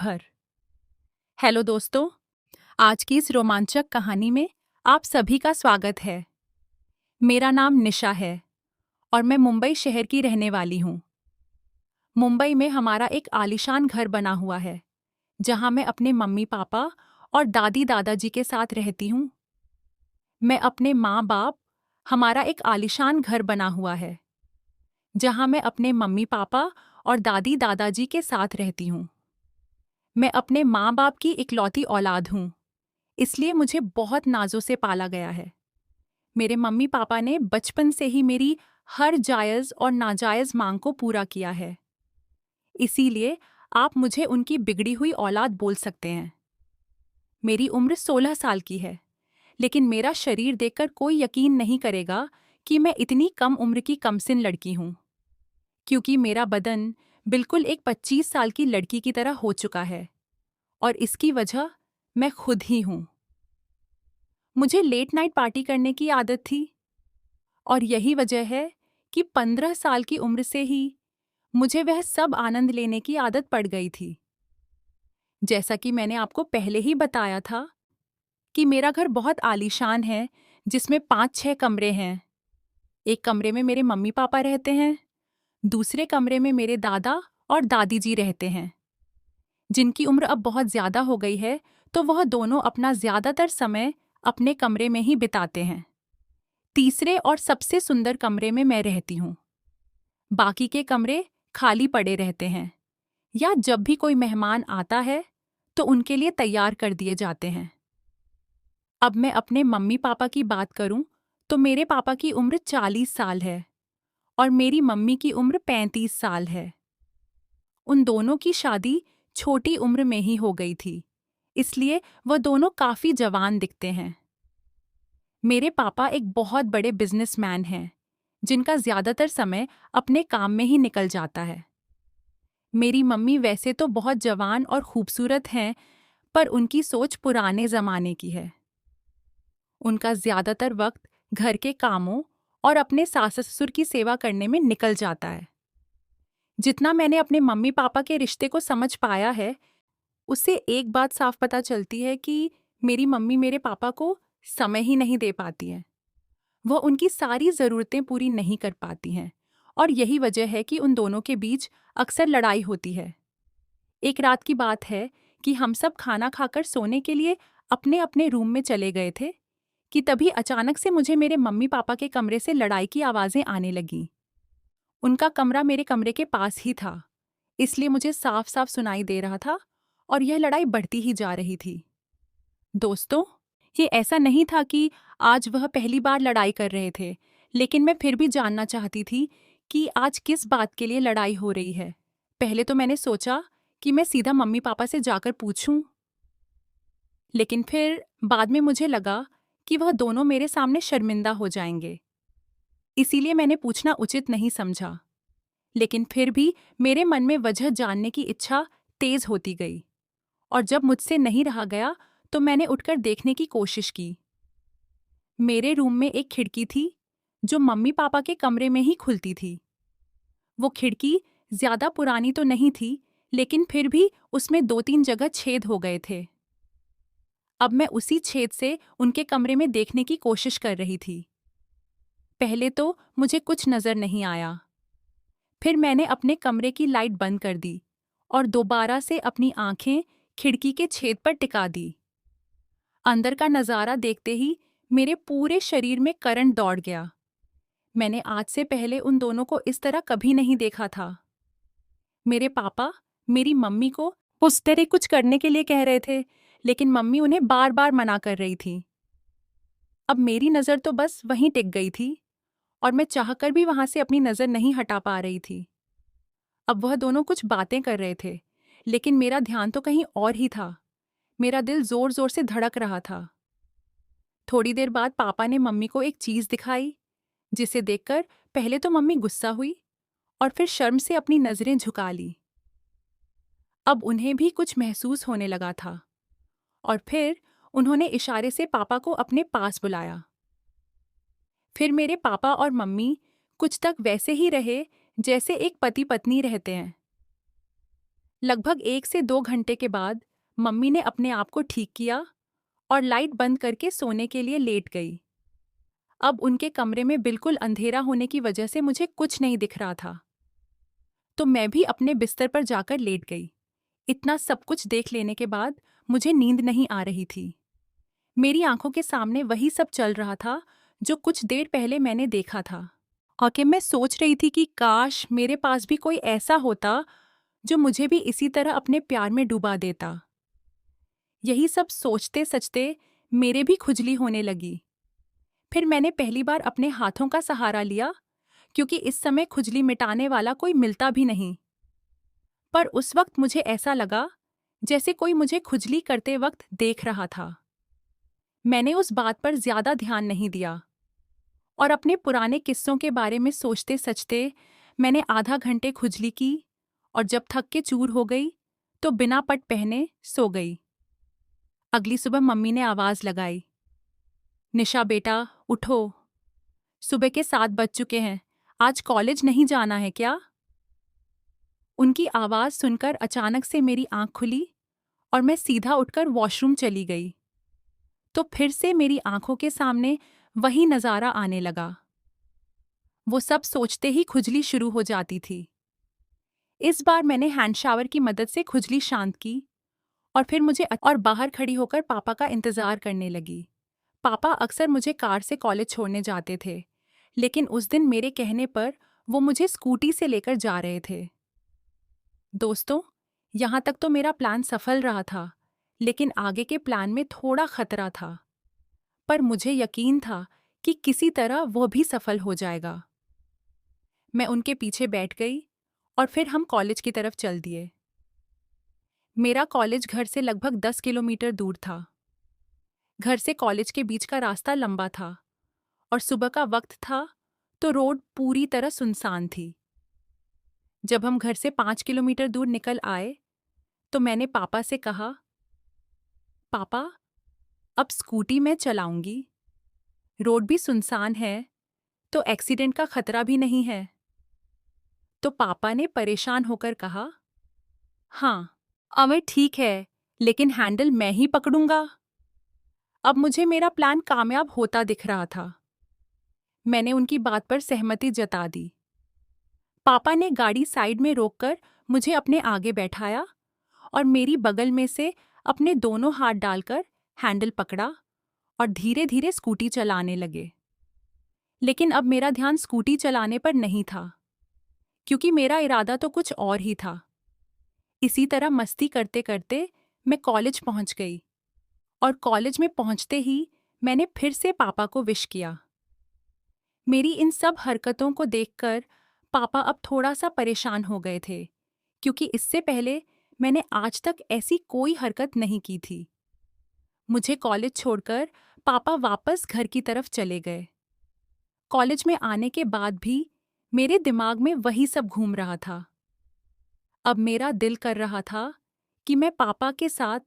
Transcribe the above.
भर। हेलो दोस्तों, आज की इस रोमांचक कहानी में आप सभी का स्वागत है। मेरा नाम निशा है और मैं मुंबई शहर की रहने वाली हूँ। मुंबई में हमारा एक आलीशान घर बना हुआ है, जहाँ मैं अपने मम्मी पापा और दादी दादाजी के साथ रहती हूँ। मैं अपने माँ बाप, हमारा एक आलीशान घर बना हुआ है, जहाँ मैं अपने मम्मी पापा और दादी दादाजी के साथ रहती हूँ। मैं अपने माँ बाप की इकलौती औलाद हूँ, इसलिए मुझे बहुत नाजों से पाला गया है। मेरे मम्मी पापा ने बचपन से ही मेरी हर जायज़ और नाजायज़ मांग को पूरा किया है। इसीलिए आप मुझे उनकी बिगड़ी हुई औलाद बोल सकते हैं। मेरी उम्र 16 साल की है, लेकिन मेरा शरीर देखकर कोई यकीन नहीं करेगा कि मैं इतनी कम उम्र की कमसिन लड़की हूँ, क्योंकि मेरा बदन बिल्कुल एक 25 साल की लड़की की तरह हो चुका है, और इसकी वजह मैं खुद ही हूँ। मुझे लेट नाइट पार्टी करने की आदत थी, और यही वजह है कि 15 साल की उम्र से ही मुझे वह सब आनंद लेने की आदत पड़ गई थी। जैसा कि मैंने आपको पहले ही बताया था कि मेरा घर बहुत आलीशान है, जिसमें 5-6 कमरे हैं। एक कमरे में मेरे मम्मी पापा रहते हैं, दूसरे कमरे में मेरे दादा और दादी जी रहते हैं, जिनकी उम्र अब बहुत ज़्यादा हो गई है, तो वह दोनों अपना ज़्यादातर समय अपने कमरे में ही बिताते हैं। तीसरे और सबसे सुंदर कमरे में मैं रहती हूँ। बाकी के कमरे खाली पड़े रहते हैं, या जब भी कोई मेहमान आता है तो उनके लिए तैयार कर दिए जाते हैं। अब मैं अपने मम्मी पापा की बात करूं तो मेरे पापा की उम्र 40 साल है और मेरी मम्मी की उम्र 35 साल है। उन दोनों की शादी छोटी उम्र में ही हो गई थी, इसलिए वह दोनों काफी जवान दिखते हैं। मेरे पापा एक बहुत बड़े बिजनेसमैन हैं, जिनका ज्यादातर समय अपने काम में ही निकल जाता है। मेरी मम्मी वैसे तो बहुत जवान और खूबसूरत हैं, पर उनकी सोच पुराने जमाने की है। उनका ज्यादातर वक्त घर के कामों और अपने सास ससुर की सेवा करने में निकल जाता है। जितना मैंने अपने मम्मी पापा के रिश्ते को समझ पाया है, उससे एक बात साफ पता चलती है कि मेरी मम्मी मेरे पापा को समय ही नहीं दे पाती हैं। वह उनकी सारी ज़रूरतें पूरी नहीं कर पाती हैं, और यही वजह है कि उन दोनों के बीच अक्सर लड़ाई होती है। एक रात की बात है कि हम सब खाना खाकर सोने के लिए अपने अपने रूम में चले गए थे कि तभी अचानक से मुझे मेरे मम्मी पापा के कमरे से लड़ाई की आवाज़ें आने लगीं। उनका कमरा मेरे कमरे के पास ही था, इसलिए मुझे साफ साफ सुनाई दे रहा था, और यह लड़ाई बढ़ती ही जा रही थी। दोस्तों, ये ऐसा नहीं था कि आज वह पहली बार लड़ाई कर रहे थे, लेकिन मैं फिर भी जानना चाहती थी कि आज किस बात के लिए लड़ाई हो रही है। पहले तो मैंने सोचा कि मैं सीधा मम्मी पापा से जाकर पूछूं, लेकिन फिर बाद में मुझे लगा कि वह दोनों मेरे सामने शर्मिंदा हो जाएंगे, इसीलिए मैंने पूछना उचित नहीं समझा। लेकिन फिर भी मेरे मन में वजह जानने की इच्छा तेज होती गई, और जब मुझसे नहीं रहा गया तो मैंने उठकर देखने की कोशिश की। मेरे रूम में एक खिड़की थी, जो मम्मी पापा के कमरे में ही खुलती थी। वो खिड़की ज्यादा पुरानी तो नहीं थी, लेकिन फिर भी उसमें 2-3 जगह छेद हो गए थे। अब मैं उसी छेद से उनके कमरे में देखने की कोशिश कर रही थी। पहले तो मुझे कुछ नजर नहीं आया। फिर मैंने अपने कमरे की लाइट बंद कर दी और दोबारा से अपनी आंखें खिड़की के छेद पर टिका दी। अंदर का नजारा देखते ही मेरे पूरे शरीर में करंट दौड़ गया। मैंने आज से पहले उन दोनों को इस तरह कभी नहीं देखा था। मेरे पापा मेरी मम्मी को उस तरह कुछ करने के लिए कह रहे थे, लेकिन मम्मी उन्हें बार बार मना कर रही थी। अब मेरी नज़र तो बस वहीं टिक गई थी, और मैं चाहकर भी वहां से अपनी नज़र नहीं हटा पा रही थी। अब वह दोनों कुछ बातें कर रहे थे, लेकिन मेरा ध्यान तो कहीं और ही था। मेरा दिल जोर जोर से धड़क रहा था। थोड़ी देर बाद पापा ने मम्मी को एक चीज दिखाई, जिसे देखकर पहले तो मम्मी गुस्सा हुई और फिर शर्म से अपनी नजरें झुका ली। अब उन्हें भी कुछ महसूस होने लगा था, और फिर उन्होंने इशारे से पापा को अपने पास बुलाया। फिर मेरे पापा और मम्मी कुछ तक वैसे ही रहे जैसे एक पति पत्नी रहते हैं। लगभग 1 से 2 घंटे के बाद मम्मी ने अपने आप को ठीक किया और लाइट बंद करके सोने के लिए लेट गई। अब उनके कमरे में बिल्कुल अंधेरा होने की वजह से मुझे कुछ नहीं दिख रहा था, तो मैं भी अपने बिस्तर पर जाकर लेट गई। इतना सब कुछ देख लेने के बाद मुझे नींद नहीं आ रही थी। मेरी आंखों के सामने वही सब चल रहा था जो कुछ देर पहले मैंने देखा था। और कि मैं सोच रही थी कि काश मेरे पास भी कोई ऐसा होता जो मुझे भी इसी तरह अपने प्यार में डुबा देता। यही सब सोचते सचते मेरे भी खुजली होने लगी। फिर मैंने पहली बार अपने हाथों का सहारा लिया, क्योंकि इस समय खुजली मिटाने वाला कोई मिलता भी नहीं। पर उस वक्त मुझे ऐसा लगा जैसे कोई मुझे खुजली करते वक्त देख रहा था। मैंने उस बात पर ज्यादा ध्यान नहीं दिया और अपने पुराने किस्सों के बारे में सोचते सचते मैंने आधा घंटे खुजली की और जब थक के चूर हो गई तो बिना पट पहने सो गई। अगली सुबह मम्मी ने आवाज लगाई, निशा बेटा उठो, सुबह के 7 बज चुके हैं, आज कॉलेज नहीं जाना है क्या? उनकी आवाज सुनकर अचानक से मेरी आंख खुली और मैं सीधा उठकर वॉशरूम चली गई। तो फिर से मेरी आंखों के सामने वही नजारा आने लगा। वो सब सोचते ही खुजली शुरू हो जाती थी। इस बार मैंने हैंड शावर की मदद से खुजली शांत की और फिर और बाहर खड़ी होकर पापा का इंतजार करने लगी। पापा अक्सर मुझे कार से कॉलेज छोड़ने जाते थे, लेकिन उस दिन मेरे कहने पर वो मुझे स्कूटी से लेकर जा रहे थे। दोस्तों, यहाँ तक तो मेरा प्लान सफल रहा था, लेकिन आगे के प्लान में थोड़ा खतरा था। पर मुझे यकीन था कि किसी तरह वो भी सफल हो जाएगा। मैं उनके पीछे बैठ गई और फिर हम कॉलेज की तरफ चल दिए। मेरा कॉलेज घर से लगभग 10 किलोमीटर दूर था। घर से कॉलेज के बीच का रास्ता लंबा था और सुबह का वक्त था, तो रोड पूरी तरह सुनसान थी। जब हम घर से 5 किलोमीटर दूर निकल आए, तो मैंने पापा से कहा, पापा, अब स्कूटी मैं चलाऊंगी। रोड भी सुनसान है, तो एक्सीडेंट का खतरा भी नहीं है। तो पापा ने परेशान होकर कहा, हाँ, अमर ठीक है, लेकिन हैंडल मैं ही पकड़ूंगा। अब मुझे मेरा प्लान कामयाब होता दिख रहा था। मैंने उनकी बात पर सहमति जता दी। पापा ने गाड़ी साइड में रोककर मुझे अपने आगे बैठाया और मेरी बगल में से अपने दोनों हाथ डालकर हैंडल पकड़ा और धीरे धीरे स्कूटी चलाने लगे। लेकिन अब मेरा ध्यान स्कूटी चलाने पर नहीं था, क्योंकि मेरा इरादा तो कुछ और ही था। इसी तरह मस्ती करते करते मैं कॉलेज पहुंच गई और कॉलेज में पहुंचते ही मैंने फिर से पापा को विश किया। मेरी इन सब हरकतों को देखकर पापा अब थोड़ा सा परेशान हो गए थे, क्योंकि इससे पहले मैंने आज तक ऐसी कोई हरकत नहीं की थी। मुझे कॉलेज छोड़कर पापा वापस घर की तरफ चले गए। कॉलेज में आने के बाद भी मेरे दिमाग में वही सब घूम रहा था। अब मेरा दिल कर रहा था कि मैं पापा के साथ